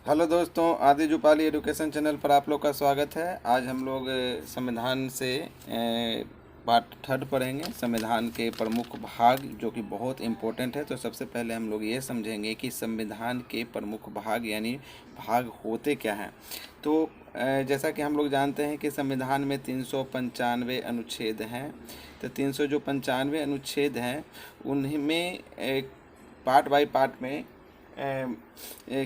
Hello दोस्तों, आदि जुपाली education channel पर आप लोग का स्वागत है। आज हम लोग संविधान से पार्ट थर्ड पढ़ेंगे। संविधान के प्रमुख भाग जो कि बहुत इम्पोर्टेंट है। तो सबसे पहले हम लोग ये समझेंगे कि संविधान के प्रमुख भाग यानी भाग होते क्या हैं। तो जैसा कि हम लोग जानते हैं कि संविधान में 395 अनुच्छेद हैं। तो 395 अनुच्छेद हैं, उनमें पार्ट बाय पार्ट में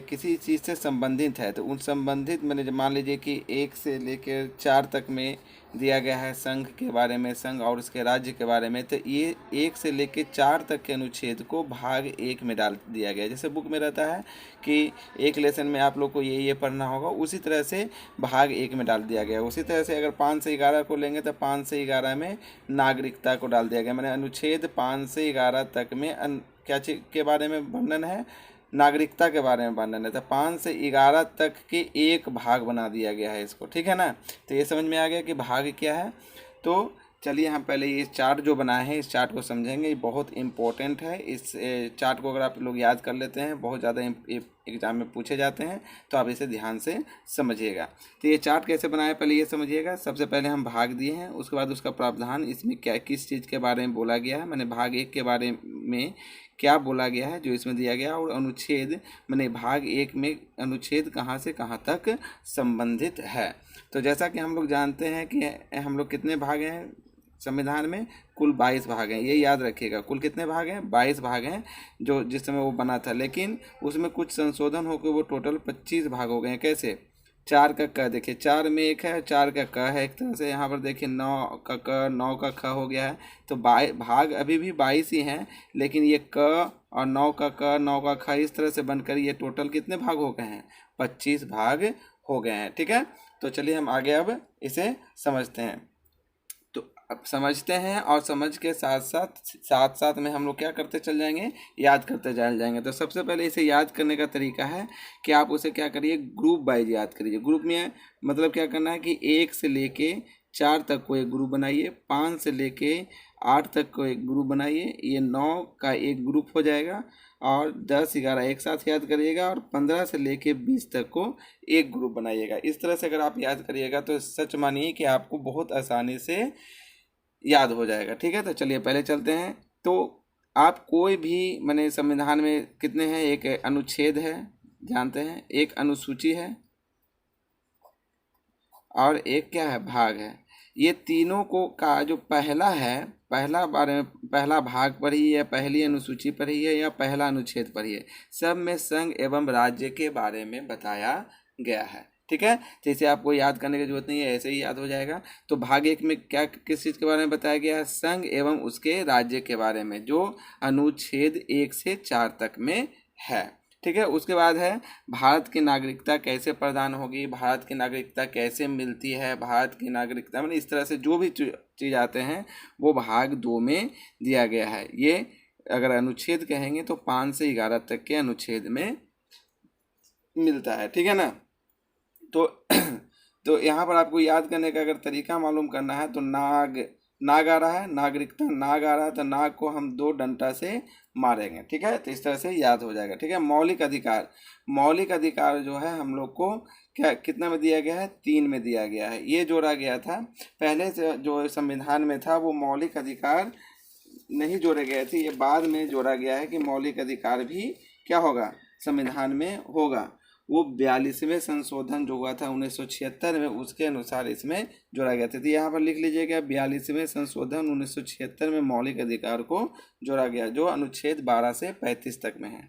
किसी चीज़ से संबंधित है। तो उन संबंधित मैंने मान लीजिए कि 1 से लेकर 4 तक में दिया गया है संघ के बारे में, संघ और उसके राज्य के बारे में। तो ये 1 से लेकर 4 तक के अनुच्छेद को भाग 1 में डाल दिया गया। जैसे बुक में रहता है कि एक लेसन में आप लोग को ये पढ़ना होगा, उसी तरह से भाग 1 में डाल दिया गया। उसी तरह से अगर 5 से 11 को लेंगे तो 5 से 11 में नागरिकता को डाल दिया गया। मैंने अनुच्छेद 5 से 11 तक में क्या चीज के बारे में वर्णन है, नागरिकता के बारे में वर्णन है। तो 5 से 11 तक के एक भाग बना दिया गया है इसको, ठीक है ना। तो ये समझ में आ गया कि भाग क्या है। तो चलिए हम पहले ये चार्ट जो बनाए हैं इस चार्ट को समझेंगे। ये बहुत इंपॉर्टेंट है। इस चार्ट को अगर आप लोग याद कर लेते हैं, बहुत ज़्यादा एग्जाम में पूछे जाते हैं, तो आप इसे ध्यान से समझिएगा। तो ये चार्ट कैसे बनाया पहले ये समझिएगा। सबसे पहले हम भाग दिए हैं, उसके बाद उसका प्रावधान, इसमें क्या किस चीज़ के बारे में बोला गया है। मैंने भाग 1 के बारे में क्या बोला गया है जो इसमें दिया गया, और अनुच्छेद मैंने भाग 1 में अनुच्छेद कहाँ से कहाँ तक संबंधित है। तो जैसा कि हम लोग जानते हैं कि हम लोग कितने भाग हैं संविधान में, कुल 22 भाग हैं। ये याद रखिएगा, कुल कितने भाग हैं, 22 भाग हैं जो जिस समय वो बना था। लेकिन उसमें कुछ संशोधन होकर वो टोटल 25 भाग हो गए हैं। कैसे? 4 का क देखिए, 4 में 1 है, 4 का क है। एक तरह से यहाँ पर देखिए 9 का क 9 का ख हो गया है। तो भाग अभी भी 22 ही हैं, लेकिन ये क और 9 का क 9 का ख इस तरह से बनकर ये टोटल कितने भाग हो गए हैं, 25 भाग हो गए हैं। ठीक है, तो चलिए हम आगे अब इसे समझते हैं। तो अब समझते हैं, और समझ के साथ साथ में हम लोग क्या करते चल जाएंगे, याद करते चल जाएंगे। तो सबसे पहले इसे याद करने का तरीका है कि आप उसे क्या करिए, ग्रुप वाइज याद करिए। ग्रुप में मतलब क्या करना है कि 1 से लेके 4 तक को एक ग्रुप बनाइए, 5 से लेके 8 तक को एक ग्रुप बनाइए, ये 9 का एक ग्रुप हो जाएगा, और 10 11 एक साथ याद करिएगा, और 15 से लेके 20 तक को एक ग्रुप बनाइएगा। इस तरह से अगर आप याद करिएगा तो सच मानिए कि आपको बहुत आसानी से याद हो जाएगा। ठीक है, तो चलिए पहले चलते हैं। तो आप कोई भी मैंने संविधान में कितने हैं, एक अनुच्छेद है जानते हैं, एक अनुसूची है, और एक क्या है, भाग है। ये तीनों को का जो पहला है, पहला भाग पढ़िए या पहली अनुसूची पढ़िए या पहला अनुच्छेद पढ़िए, सब में संघ एवं राज्य के बारे में बताया गया है। ठीक है, तो इसे आपको याद करने की जरूरत नहीं है, ऐसे ही याद हो जाएगा। तो भाग 1 में क्या किस चीज़ के बारे में बताया गया है, संघ एवं उसके राज्य के बारे में, जो अनुच्छेद 1 से 4 तक में है। ठीक है, उसके बाद है भारत की नागरिकता कैसे प्रदान होगी, भारत की नागरिकता कैसे मिलती है, भारत की नागरिकता मतलब इस तरह से जो भी चीज़ आते हैं वो भाग 2 में दिया गया है। ये अगर अनुच्छेद कहेंगे तो 5 से 11 तक के अनुच्छेद में मिलता है। ठीक है ना। तो तो यहाँ पर आपको याद करने का अगर तरीका मालूम करना है तो नाग आ रहा है, नागरिकता नाग आ रहा है, तो नाग को हम 2 डंडा से मारेंगे। ठीक है, तो इस तरह से याद हो जाएगा। ठीक है, मौलिक अधिकार जो है हम लोग को क्या कितना में दिया गया है, 3 में दिया गया है। ये जोड़ा गया था, पहले से जो संविधान में था वो मौलिक अधिकार नहीं जोड़े गए थे, ये बाद में जोड़ा गया है कि मौलिक अधिकार भी क्या होगा, संविधान में होगा। वो 42वें संशोधन जो हुआ था 1976 में, उसके अनुसार इसमें जोड़ा गया था। तो यहाँ पर लिख लीजिएगा 42वें संशोधन 1976 में मौलिक अधिकार को जोड़ा गया, जो अनुच्छेद 12 से 35 तक में है।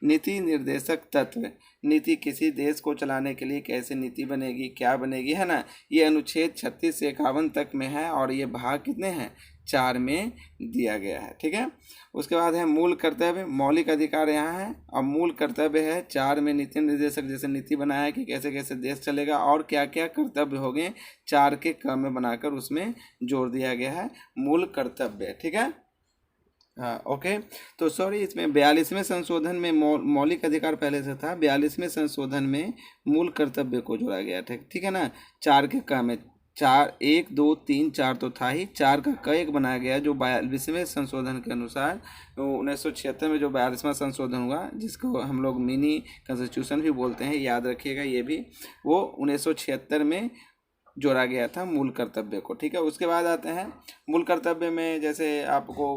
नीति निर्देशक तत्व, नीति किसी देश को चलाने के लिए कैसे नीति बनेगी, क्या बनेगी, है ना, ये अनुच्छेद 36 से 51 तक में है, और ये भाग कितने हैं, 4 में दिया गया है। ठीक है, उसके बाद है मूल कर्तव्य, मौलिक अधिकार यहाँ है, और मूल कर्तव्य है 4 में नीति निर्देशक, जैसे नीति बनाया कि कैसे कैसे देश चलेगा और क्या क्या कर्तव्य हो गए, 4 के क्रम में बनाकर उसमें जोड़ दिया गया है मूल कर्तव्य। ठीक है, हाँ ओके। तो सॉरी, इसमें 42वें संशोधन में मौलिक अधिकार पहले से था, 42वें संशोधन में मूल कर्तव्य को जोड़ा गया था। ठीक है ना, 4 के क में 4 1 2 3 4 तो था ही, 4 का क एक बनाया गया जो 42वें संशोधन के अनुसार 1976 में जो 42वां संशोधन हुआ, जिसको हम लोग मिनी कॉन्स्टिट्यूशन भी बोलते हैं, याद रखिएगा ये भी, वो 1976 में जोड़ा गया था मूल कर्तव्य को। ठीक है, उसके बाद आते हैं मूल कर्तव्य में, जैसे आपको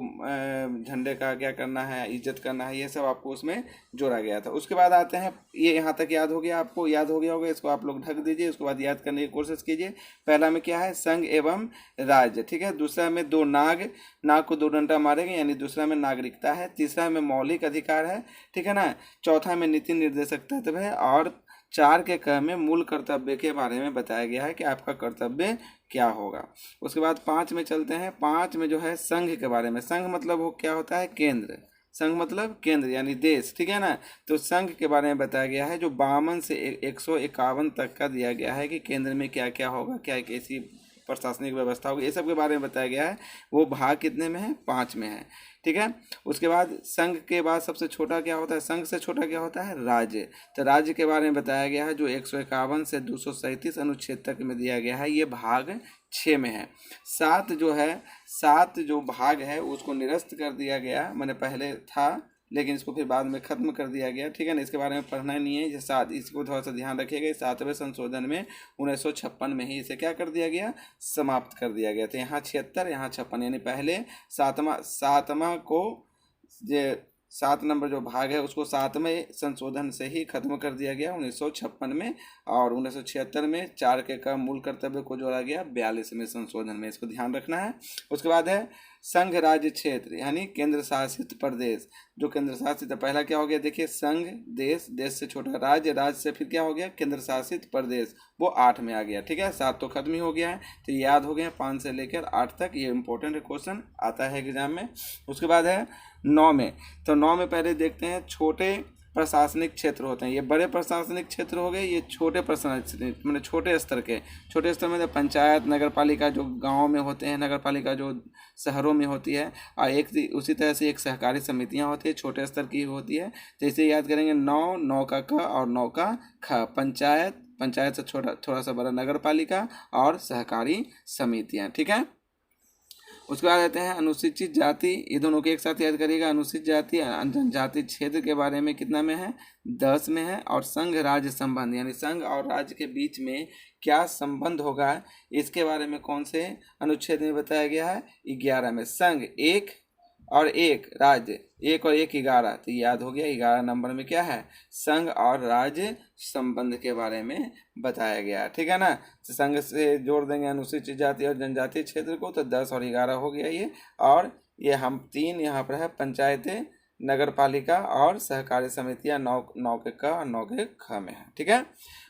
झंडे का क्या करना है, इज्जत करना है, ये सब आपको उसमें जोड़ा गया था। उसके बाद आते हैं, ये यहाँ तक याद हो गया, आपको याद हो गया होगा, इसको आप लोग ढक दीजिए, उसके बाद याद करने की कोशिश कीजिए। पहला में क्या है, संघ एवं राज्य। ठीक है, दूसरा में दो नाग को 2 डंडा मारेंगे, यानी दूसरा में नागरिकता है। तीसरा में मौलिक अधिकार है। ठीक है ना। चौथा में नीति निर्देशक तत्व है। और 4 के क में मूल कर्तव्य के बारे में बताया गया है कि आपका कर्तव्य क्या होगा। उसके बाद 5 में चलते हैं। 5 में जो है संघ के बारे में, संघ मतलब वो क्या होता है, केंद्र। संघ मतलब केंद्र यानी देश। ठीक है ना। तो संघ के बारे में बताया गया है जो 52 से 151 तक का दिया गया है कि केंद्र में क्या क्या होगा, क्या कैसी प्रशासनिक व्यवस्था होगी, ये सब के बारे में बताया गया है। वो भाग कितने में है, 5 में है। ठीक है। उसके बाद संघ के बाद सबसे छोटा क्या होता है, संघ से छोटा क्या होता है, राज्य। तो राज्य के बारे में बताया गया है जो 151 से 237 अनुच्छेद तक में दिया गया है, ये भाग 6 में है। 7 जो है, 7 जो भाग है उसको निरस्त कर दिया गया, मैंने पहले था लेकिन इसको फिर बाद में खत्म कर दिया गया। ठीक है ना। इसके बारे में पढ़ना नहीं है। ये 7, इसको थोड़ा सा ध्यान रखिएगा। 7वें संशोधन में 1956 में ही इसे क्या कर दिया गया, समाप्त कर दिया गया। तो यहाँ 76, यहाँ 56, यानी पहले सातवां को, ये 7 नंबर जो भाग है उसको 7वें संशोधन से ही खत्म कर दिया गया 1956 में। और 1976 में 4 के का मूल कर्तव्य को जोड़ा गया 42वें संशोधन में। इसको ध्यान रखना है। उसके बाद है संघ राज्य क्षेत्र यानी केंद्र शासित प्रदेश। जो केंद्र शासित, पहला क्या हो गया, देखिए संघ देश, देश से छोटा राज्य, राज्य से फिर क्या हो गया, केंद्र शासित प्रदेश, वो 8 में आ गया। ठीक है। 7 तो खत्म ही हो गया है। तो याद हो गया 5 से लेकर 8 तक, ये इंपॉर्टेंट क्वेश्चन आता है एग्जाम में। उसके बाद है 9 में। तो 9 में पहले देखते हैं छोटे प्रशासनिक क्षेत्र होते हैं। ये बड़े प्रशासनिक क्षेत्र हो गए, ये छोटे प्रशासनिक मतलब छोटे स्तर के। छोटे स्तर में पंचायत, नगर पालिका जो गाँव में होते हैं, नगर पालिका जो शहरों में होती है, और एक उसी तरह से एक सहकारी समितियां होती है, छोटे स्तर की होती है। तो इसे याद करेंगे 9 का क और 9 का ख। पंचायत, पंचायत से छोटा थोड़ा सा बड़ा नगर पालिका और सहकारी समितियां। ठीक है। उसके बाद आते हैं अनुसूचित जाति, ये दोनों के एक साथ याद करिएगा। अनुसूचित जाति जनजाति क्षेत्र के बारे में कितना में है, 10 में है। और संघ राज्य संबंध यानी संघ और राज्य के बीच में क्या संबंध होगा, इसके बारे में कौन से अनुच्छेद में बताया गया है, 11 में। संघ 1 और 1 राज्य, 1 और 1 11। तो याद हो गया 11 नंबर में क्या है, संघ और राज्य संबंध के बारे में बताया गया। ठीक है ना। तो संघ से जोड़ देंगे अनुसूचित जाति और जनजाति क्षेत्र को, तो 10 और 11 हो गया ये। और ये हम 3 यहाँ पर है, पंचायतें, नगर पालिका और सहकारी समितियाँ 9 के क और 9 के ख में है। ठीक है।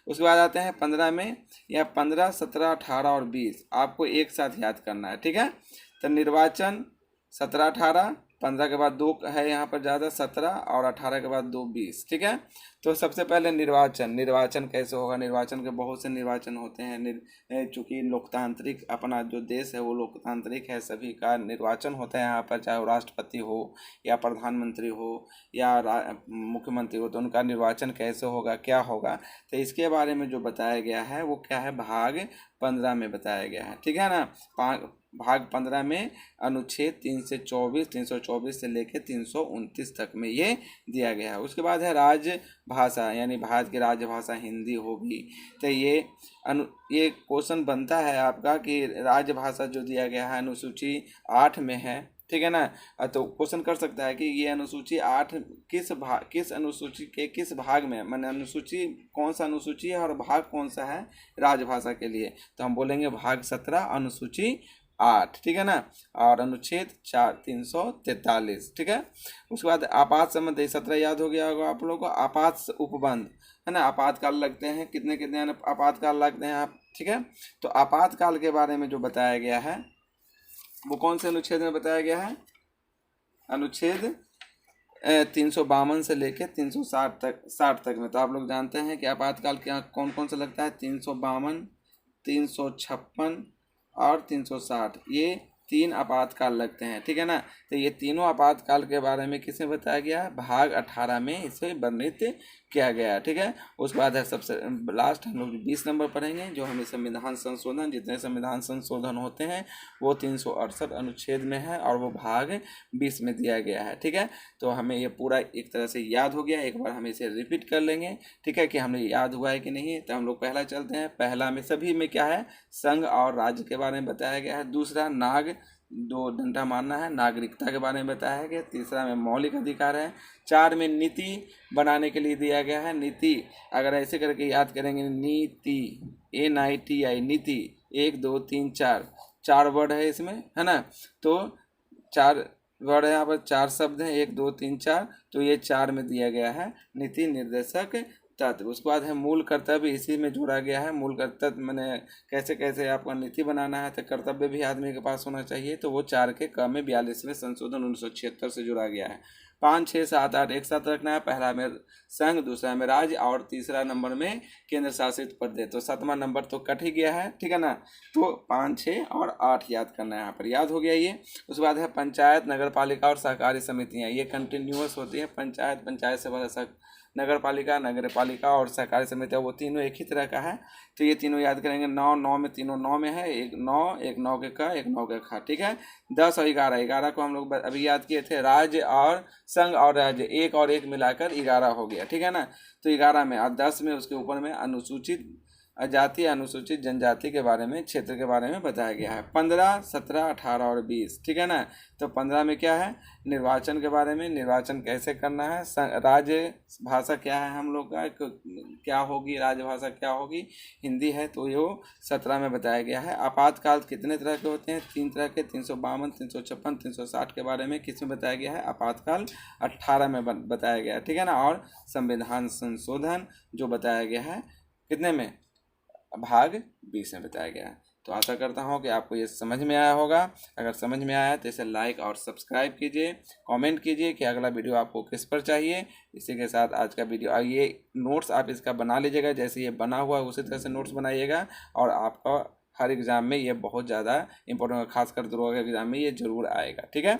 उसके बाद आते हैं 15 में। यह 15, 17, 18 और 20 आपको एक साथ याद करना है। ठीक है। तो निर्वाचन 17, 18, 15 के बाद 2 है यहाँ पर ज़्यादा, 17, और 18 के बाद 2, 20। ठीक है। तो सबसे पहले निर्वाचन कैसे होगा, निर्वाचन के बहुत से निर्वाचन होते हैं। चूँकि लोकतांत्रिक अपना जो देश है वो लोकतांत्रिक है, सभी का निर्वाचन होता है यहाँ पर, चाहे वो राष्ट्रपति हो या प्रधानमंत्री हो या मुख्यमंत्री हो, तो उनका निर्वाचन कैसे होगा, क्या होगा। तो इसके बारे में जो बताया गया है वो क्या है, भाग 15 में बताया गया है। ठीक है ना। भाग 15 में अनुच्छेद 324 से लेकर 329 तक में ये दिया गया है। उसके बाद है राजभाषा यानी भारत की राजभाषा हिंदी होगी। तो ये क्वेश्चन बनता है आपका कि राजभाषा जो दिया गया है अनुसूची 8 में है। ठीक है ना। तो क्वेश्चन कर सकता है कि ये अनुसूची 8 किस अनुसूची के किस भाग में, माने अनुसूची कौन सा अनुसूची है और भाग कौन सा है राजभाषा के लिए। तो हम बोलेंगे भाग 17 अनुसूची 8। ठीक है ना। और अनुच्छेद 343। ठीक है। उसके बाद आपात संबंध 17 याद हो गया होगा आप लोगों को। आपात उपबंध है ना, आपातकाल लगते हैं, कितने आपातकाल लगते हैं आप। ठीक है। तो आपातकाल के बारे में जो बताया गया है वो कौन से अनुच्छेद में बताया गया है, अनुच्छेद 352 से लेकर 360 तक में। तो आप लोग जानते हैं कि आपातकाल क्या कौन कौन सा लगता है, 352, 356 और 360। ये 3 आपातकाल लगते हैं, ठीक है ना। तो ये तीनों आपातकाल के बारे में किसे बताया गया है, भाग 18 में इसे वर्णित किया गया है, ठीक है। उसके बाद है सबसे लास्ट हम लोग 20 नंबर पढ़ेंगे, जो हमें संविधान संशोधन, जितने संविधान संशोधन होते हैं वो 368 अनुच्छेद में है और वो भाग 20 में दिया गया है, ठीक है। तो हमें ये पूरा एक तरह से याद हो गया, एक बार हम इसे रिपीट कर लेंगे, ठीक है, कि हमें याद हुआ है कि नहीं। तो हम लोग पहला चलते हैं। पहला में सभी में क्या है, संघ और राज्य के बारे में बताया गया है। दूसरा नाग, दो डंडा मारना है, नागरिकता के बारे में बताया गया। तीसरा में मौलिक अधिकार है। 4 में नीति बनाने के लिए दिया गया है। नीति अगर ऐसे करके याद करेंगे, नीति, NITI, नीति, 1 2 3 4, 4 वर्ड है इसमें, है ना। तो 4 वर्ड है यहाँ पर, 4 शब्द हैं, 1 2 3 4, तो ये 4 में दिया गया है नीति निर्देशक तत्व। उसके बाद है मूल कर्तव्य, इसी में जोड़ा गया है। मूल कर्तव्य मैंने कैसे कैसे आपको नीति बनाना है, तो कर्तव्य भी आदमी के पास होना चाहिए, तो वो 4 के क में 42वें संशोधन 1976 से जुड़ा गया है। 5 6 7 8 एक साथ रखना है। पहला में संघ, दूसरा में राज्य और तीसरा नंबर में केंद्र शासित प्रदेश। तो 7वां नंबर तो कट ही गया है, ठीक है ना। तो 5 6 और 8 याद करना है, यहाँ पर याद हो गया ये। उसके बाद है पंचायत, नगर पालिका और सहकारी समितियाँ, ये कंटिन्यूअस होती है। पंचायत, पंचायत से बड़ा नगर पालिका और सहकारी समितियाँ, वो तीनों एक ही तरह का है। तो ये तीनों याद करेंगे। 9 9 में, तीनों 9 में है, एक 9 के क, एक 9 के ख, ठीक है। 10 और 11, 11 को हम लोग अभी याद किए थे। राज्य और संघ और राज्य, एक और एक मिलाकर 11 हो गया, ठीक है ना। तो 11 में और 10 में उसके ऊपर में अनुसूचित जाति, अनुसूचित जनजाति के बारे में, क्षेत्र के बारे में बताया गया है। 15 17 18 और 20, ठीक है ना। तो 15 में क्या है, निर्वाचन के बारे में, निर्वाचन कैसे करना है। राज्य भाषा क्या है हम लोग का, क्या होगी राजभाषा, क्या होगी, हिंदी है, तो ये 17 में बताया गया है। आपातकाल कितने तरह के होते हैं, 3 तरह के, 352 356 360 के बारे में किसमें बताया गया है, आपातकाल 18 में बताया गया है, ठीक है ना। और संविधान संशोधन जो बताया गया है कितने में, भाग 20 में बताया गया है। तो आशा करता हूँ कि आपको ये समझ में आया होगा। अगर समझ में आया तो इसे लाइक और सब्सक्राइब कीजिए, कमेंट कीजिए कि अगला वीडियो आपको किस पर चाहिए। इसी के साथ आज का वीडियो, ये नोट्स आप इसका बना लीजिएगा, जैसे ये बना हुआ है उसी तरह से नोट्स बनाइएगा। और आपका हर एग्ज़ाम में ये बहुत ज़्यादा इंपॉर्टेंट, खासकर दरोगा के एग्ज़ाम में ये जरूर आएगा, ठीक है।